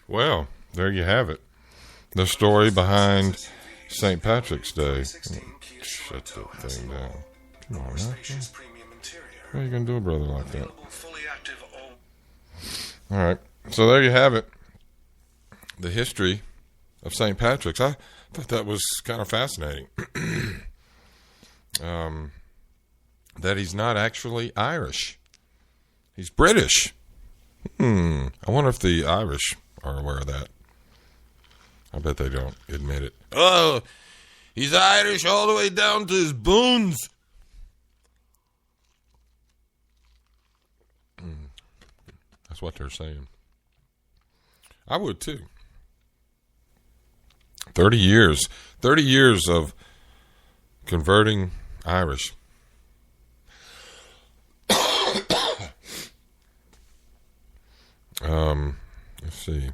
Well, there you have it. The story behind St. Patrick's Day. Shut that thing down. Come on, now. What are you going to do, a brother, like that? All right. So there you have it. The history of St. Patrick's. I thought that was kind of fascinating. That he's not actually Irish. He's British. I wonder if the Irish are aware of that. I bet they don't admit it. Oh, he's Irish all the way down to his bones. That's what they're saying. I would too. 30 years. 30 years of converting Irish. Let's see.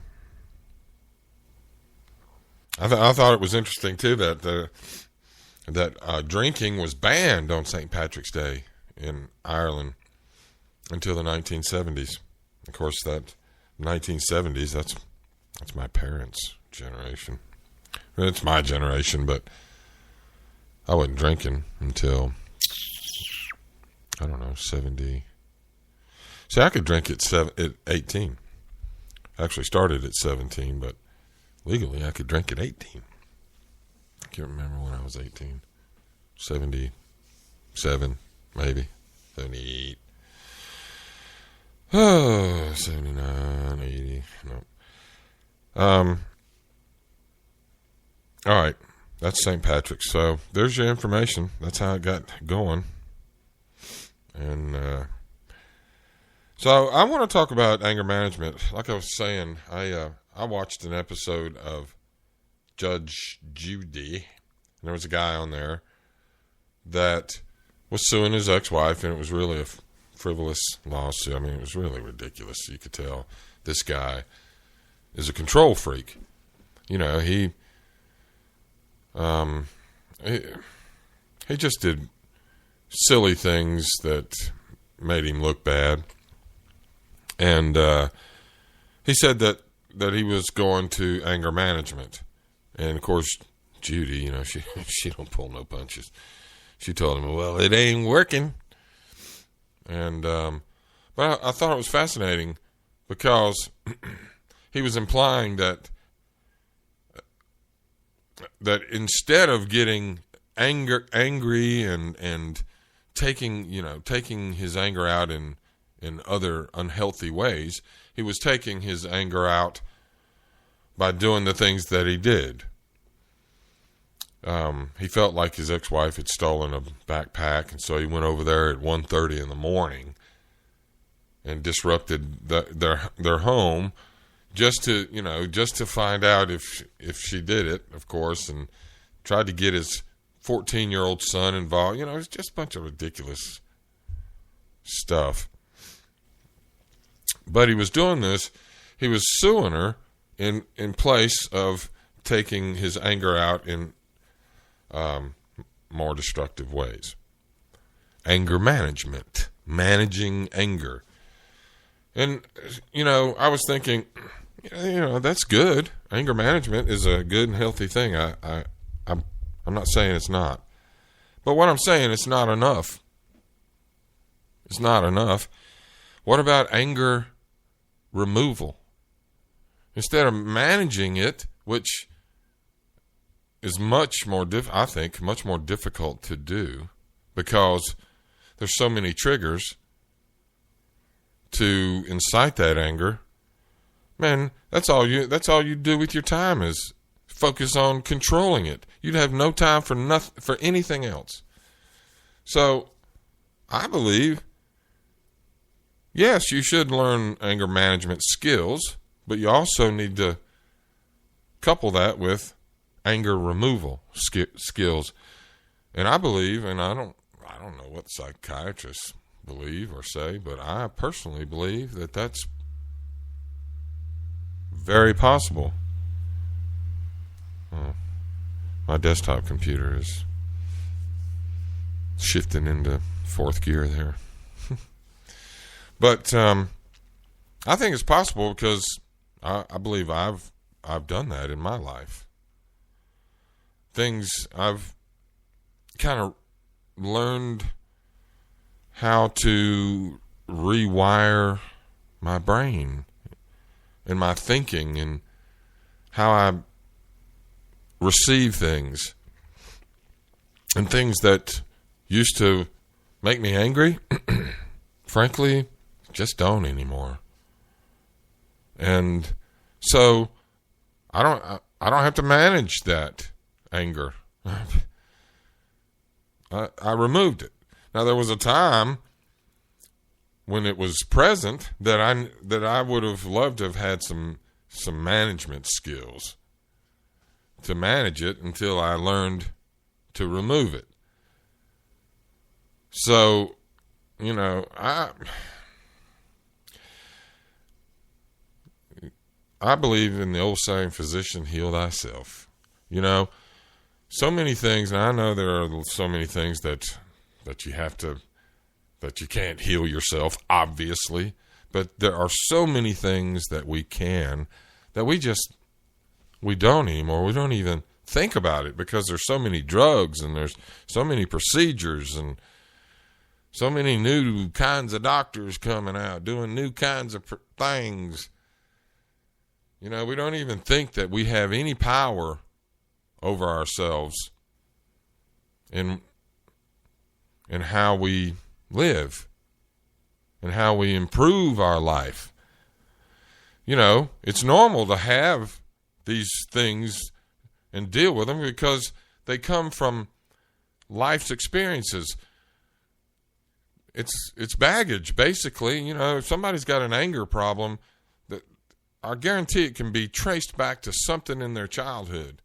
I thought it was interesting too that drinking was banned on St. Patrick's Day in Ireland until the 1970s. Of course, that 1970s, that's my parents' generation. It's my generation, but I wasn't drinking until, I don't know, 70. See, I could drink at 18. I actually started at 17, but legally I could drink at 18. I can't remember when I was 18. 77, maybe. 78. Oh, 79, 80. No. All right. That's St. Patrick's. So there's your information. That's how it got going. And so I want to talk about anger management. Like I was saying, I watched an episode of Judge Judy, and there was a guy on there that was suing his ex-wife, and it was really a frivolous lawsuit. I mean, it was really ridiculous. You could tell this guy is a control freak. You know, he just did silly things that made him look bad. And he said that he was going to anger management. And, of course, Judy, you know, she don't pull no punches. She told him, well, it ain't working. And but I thought it was fascinating because he was implying that instead of getting angry and taking his anger out in other unhealthy ways, he was taking his anger out by doing the things that he did. He felt like his ex-wife had stolen a backpack, and so he went over there at 1:30 in the morning and disrupted their home just to find out if she did it, of course, and tried to get his 14-year-old son involved. You know, it's just a bunch of ridiculous stuff. But he was doing this. He was suing her in place of taking his anger out in more destructive ways. Anger management, managing anger. And, you know, I was thinking, you know, that's good. Anger management is a good and healthy thing. I'm not saying it's not. But what I'm saying, it's not enough. It's not enough. What about anger removal? Instead of managing it, which is much more difficult to do because there's so many triggers to incite that anger. Man, that's all you do with your time is focus on controlling it. You'd have no time for anything else. So, I believe, yes, you should learn anger management skills, but you also need to couple that with anger removal skills. And I believe, and I don't know what psychiatrists believe or say, but I personally believe that that's very possible. My desktop computer is shifting into fourth gear there. But I think it's possible because I believe I've done that in my life. Things I've kind of learned how to rewire my brain and my thinking and how I receive things. And things that used to make me angry, frankly, just don't anymore. And so I don't have to manage that anger. I removed it. Now there was a time when it was present that I would have loved to have had some management skills to manage it until I learned to remove it. So, I believe in the old saying, physician, heal thyself. So many things, and I know there are so many things that you can't heal yourself, obviously, but there are so many things that we can, that we don't anymore. We don't even think about it because there's so many drugs and there's so many procedures and so many new kinds of doctors coming out doing new kinds of things. We don't even think that we have any power over ourselves in how we live and how we improve our life. It's normal to have these things and deal with them because they come from life's experiences. It's baggage, basically. If somebody's got an anger problem, I guarantee it can be traced back to something in their childhood.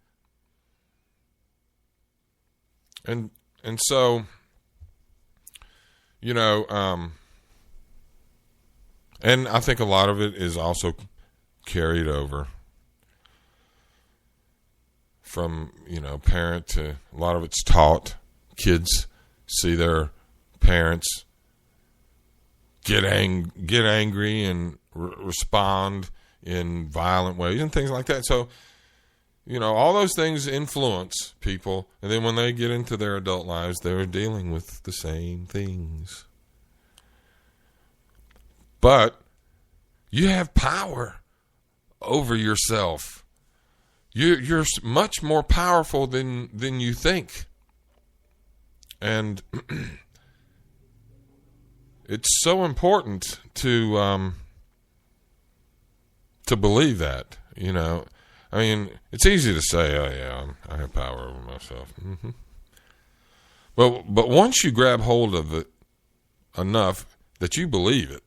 And so, and I think a lot of it is also carried over from, parent to, a lot of it's taught. Kids see their parents get angry and respond in violent ways and things like that. So, all those things influence people. And then when they get into their adult lives, they're dealing with the same things. But you have power over yourself. You're much more powerful than you think. And it's so important to believe that, it's easy to say, oh yeah, I have power over myself. Mm-hmm. But once you grab hold of it enough that you believe it,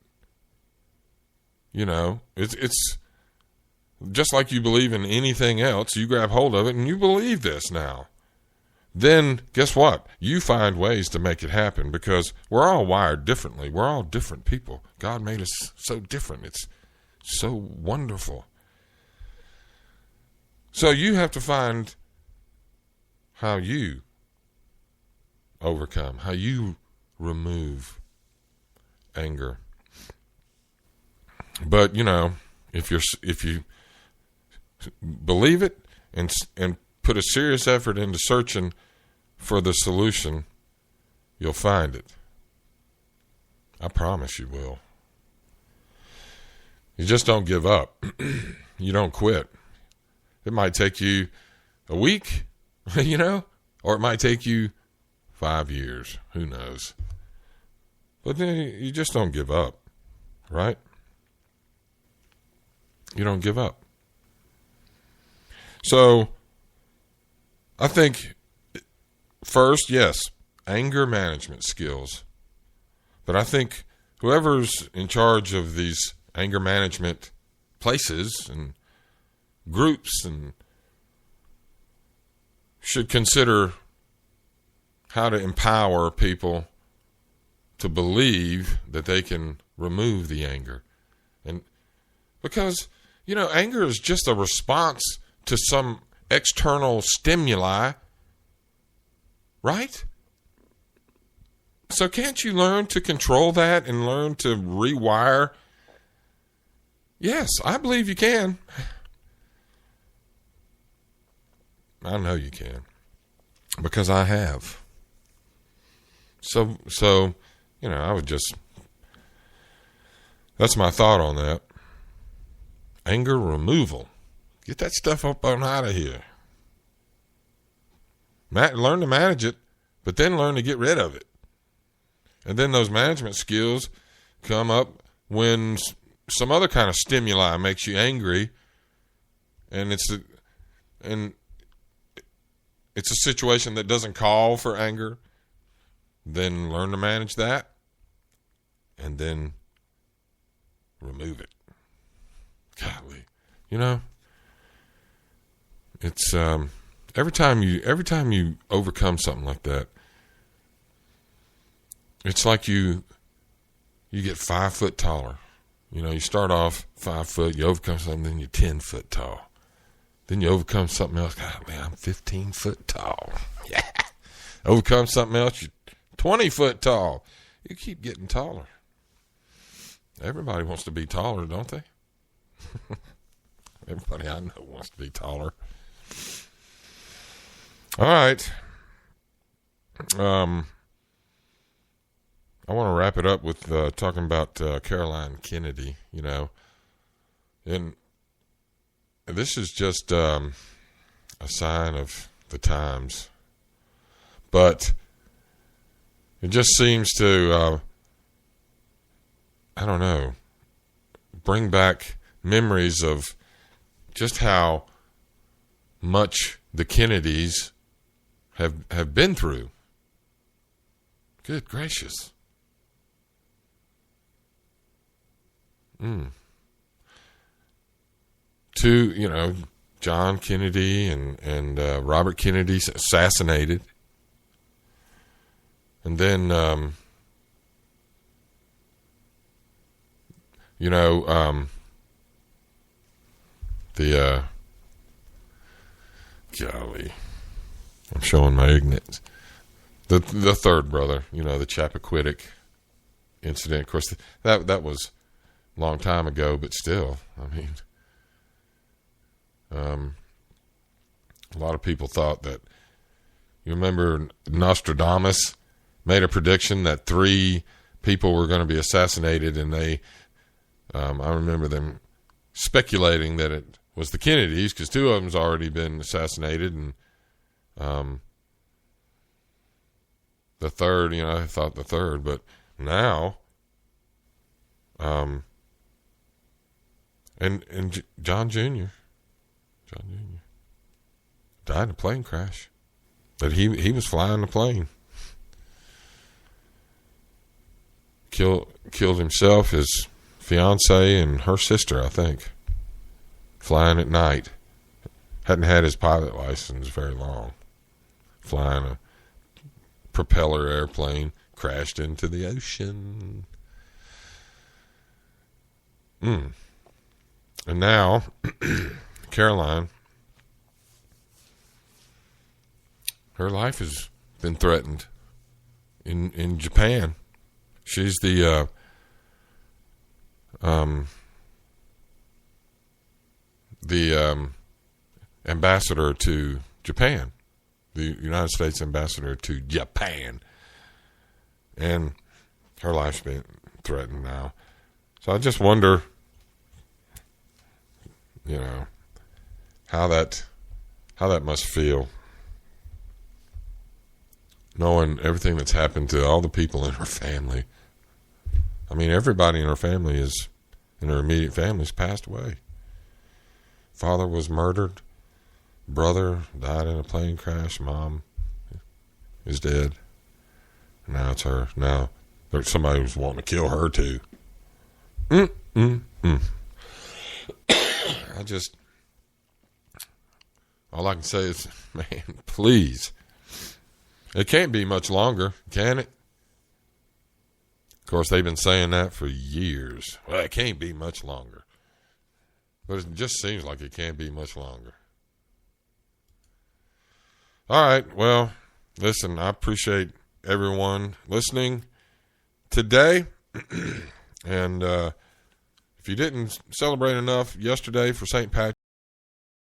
it's just like you believe in anything else. You grab hold of it and you believe this now. Then guess what? You find ways to make it happen because we're all wired differently. We're all different people. God made us so different. It's so wonderful. So you have to find how you overcome, how you remove anger. But if you believe it and put a serious effort into searching for the solution, you'll find it. I promise you will. You just don't give up. You don't quit. It might take you a week, or it might take you 5 years. Who knows? But then you just don't give up, right? You don't give up. So I think first, yes, anger management skills. But I think whoever's in charge of these anger management places and groups and should consider how to empower people to believe that they can remove the anger. And because, anger is just a response to some external stimuli, right? So can't you learn to control that and learn to rewire? Yes, I believe you can. I know you can. Because I have. So, I would just, that's my thought on that. Anger removal. Get that stuff up on out of here. Learn to manage it, but then learn to get rid of it. And then those management skills come up when some other kind of stimuli makes you angry, and it's a situation that doesn't call for anger. Then learn to manage that, and then remove it. Golly, it's every time you overcome something like that, it's like you get 5 foot taller. You start off 5 foot, you overcome something, then you're 10 foot tall. Then you overcome something else. God, man, I'm 15 foot tall. Yeah. Overcome something else, you're 20 foot tall. You keep getting taller. Everybody wants to be taller, don't they? Everybody I know wants to be taller. All right. I want to wrap it up with talking about Caroline Kennedy, and this is just a sign of the times, but it just seems to, I don't know, bring back memories of just how much the Kennedys have been through. Good gracious. To, John Kennedy and Robert Kennedy assassinated. And then, golly, I'm showing my ignorance. The third brother, the Chappaquiddick incident. Of course, that was a long time ago, but still, a lot of people thought that, you remember Nostradamus made a prediction that 3 people were going to be assassinated, and I remember them speculating that it was the Kennedys, because 2 of them's already been assassinated, and the third, I thought the third, but now, and John Jr. died in a plane crash, but he was flying the plane. Killed himself, his fiance, and her sister, I think, flying at night. Hadn't had his pilot license very long. Flying a propeller airplane, crashed into the ocean. And now, Caroline, her life has been threatened in Japan. She's the ambassador to Japan, the United States ambassador to Japan, and her life's been threatened now. So I just wonder, how that must feel, knowing everything that's happened to all the people in her family. Everybody in her family in her immediate family has passed away. Father was murdered. Brother died in a plane crash. Mom is dead. Now it's her. Now there's somebody who's wanting to kill her too. All I can say is, man, please. It can't be much longer, can it? Of course, they've been saying that for years. Well, it can't be much longer. But it just seems like it can't be much longer. All right, well, listen, I appreciate everyone listening today. And if If you didn't celebrate enough yesterday for St. Patrick's